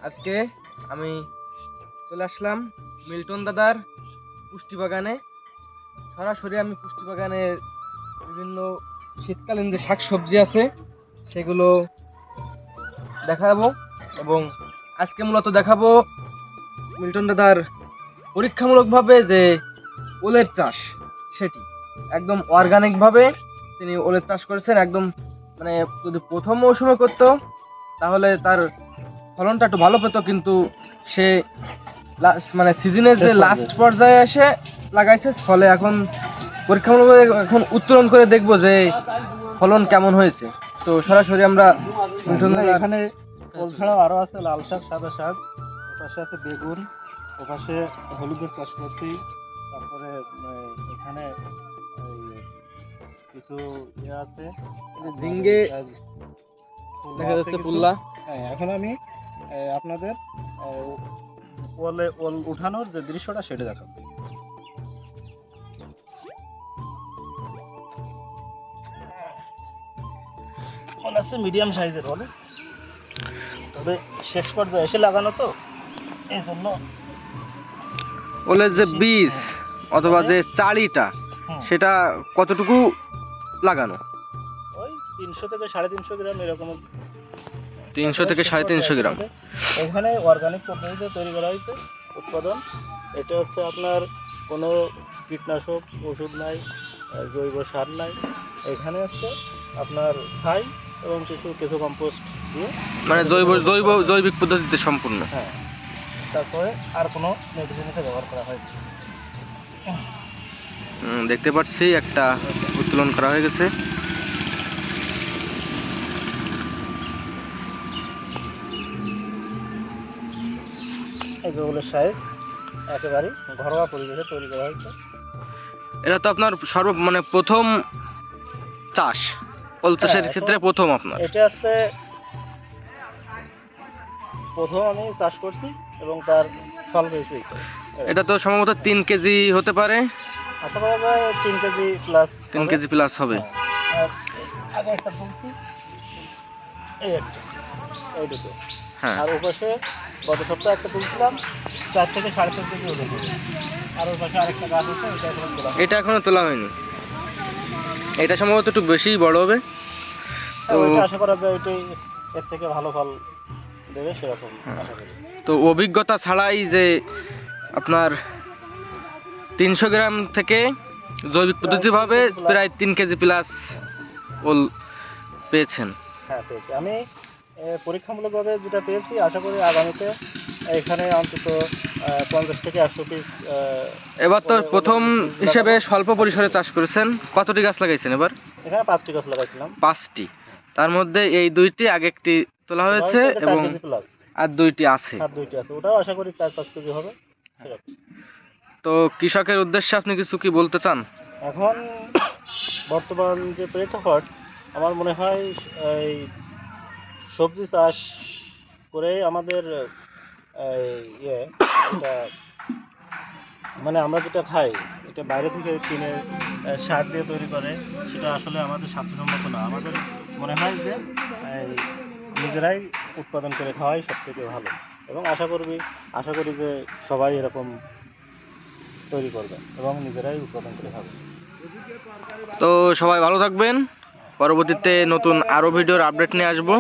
আজকে আমি চলে আসলাম মিল্টন দাদার পুষ্টি বাগানে। সরাসরি আমি পুষ্টি বাগানের বিভিন্ন শীতকালীন যে শাকসবজি আছে সেগুলো দেখাবো, এবং আজকে মূলত দেখাবো মিল্টন দাদার পরীক্ষামূলকভাবে যে ওলের চাষ, সেটি একদম অর্গানিক ভাবে তিনি ওলের চাষ করেছেন। একদম মানে যদি প্রথম মৌসুমে করতো তাহলে তার ফলনটা একটু ভালো পেতো, কিন্তু সে মানে সিজনের যে লাস্ট পর্যায়ে এসে লাগাইছে, ফলে এখন পরীক্ষামূলকভাবে এখন উত্তোলন করে দেখবো যে ফলন কেমন হয়েছে। তো সরাসরি আমরা এখানে ওল ছাড়াও আরো আছে লাল শাক, সাদা শাক, ওপাশে আছে বেগুন, ওপাশে হলুদের চাষ করছি। তারপরে এখানে কিছু ইয়ে আছে, ঝিঙ্গে দেখা যাচ্ছে, পুল্লা। হ্যাঁ, এখন আমি আপনাদের ওল উঠানোর যে দৃশ্যটা সেটা দেখাবো। মনে হচ্ছে মিডিয়াম সাইজের বলে, তবে শেষ পর্যায়ে এসে লাগানো তো এই জন্য ওলের যে বীজ অথবা যে চালিটা সেটা কতটুকু লাগানো? ওই 300 থেকে 350 গ্রাম এরকম। 300 থেকে 350 গ্রাম। এখানে অর্গানিক পদ্ধতিতে তৈরি করা হয়েছে উৎপাদন। এটা হচ্ছে আপনার কোনো কীটনাশক ওষুধ নাই, জৈব সার নাই। এখানে হচ্ছে আপনার ছাই এবং কিছু কম্পোস্ট দিয়ে, মানে জৈবিক পদ্ধতিতে সম্পূর্ণ। হ্যাঁ, তারপরে আর কোনো মেডিসিনকে ব্যবহার করা হয়নি। দেখতে পাচ্ছি একটা উত্তোলন করা হয়ে গেছে। এই যে ওলের সাইজ একেবারে ঘরোয়া পরিবেশে তৈরি করা হয়েছে। এটা তো আপনার মানে প্রথম চাষ, ওল চাষের ক্ষেত্রে প্রথম আপনার। এটা হচ্ছে প্রথম আমি চাষ করছি এবং তার ফল পেয়েছি। এটা তো সম্ভবত 3 কেজি হতে পারে। আশা করা যায় 3 কেজি প্লাস। 3 কেজি প্লাস হবে। আর আগে একটা তুলছি, এই দুটো। হ্যাঁ, আর ওপাশে গত সপ্তাহে একটা তুলছিলাম, 4 থেকে 4.5 কেজি ওজন হবে। আর ওপাশে আরেকটা গাছ আছে, এটা এখনো তোলা হয়নি। এটা সম্ভবত একটু বেশি বড় হবে। তো আশা করা যায় এটাই এর থেকে ভালো ফল দেবে, সেরকম আশা করি। তো অভিজ্ঞতা ছাড়াই যে আপনার 300 গ্রাম থেকে জৈবিক পদ্ধতিভাবে প্রায় 3 কেজি প্লাস ওল পেয়েছেন। হ্যাঁ, পেয়েছি আমি পরীক্ষামূলকভাবে যেটা পেয়েছি। আশা করি আগামীতে এখানে অন্তত 50 থেকে 100 পিস। এবার তো প্রথম হিসেবে স্বল্প পরিসরে চাষ করেছেন। কতটি গাছ লাগাইছেন এবার? এখানে 5টি গাছ লাগাইছিলাম। 5টি, তার মধ্যে এই 2টি আগে একটি তোলা হয়েছে এবং আর 2টি আছে। ওটাও আশা করি 4-5 কেজি হবে। তো কৃষকের উদ্দেশ্যে আপনি কিছু কি বলতে চান? এখন বর্তমান যে প্রেক্ষাপট, আমার মনে হয় এই সবজি চাষ করে আমাদের এটা মানে আমরা যেটা খাই, এটা বাইরে থেকে কিনে সার দিয়ে তৈরি করে, সেটা আসলে আমাদের স্বাস্থ্যসম্মত না। আমাদের মনে হয় যে নিজেরাই উৎপাদন করে খাওয়াই সব থেকে ভালো, এবং আশা করি যে সবাই এরকম তৈরি করবে এবং নিজেরাই উৎপাদন করে খাবে। তো সবাই ভালো থাকবেন। পরবর্তীতে নতুন আরো ভিডিওর আপডেট নিয়ে আসবো।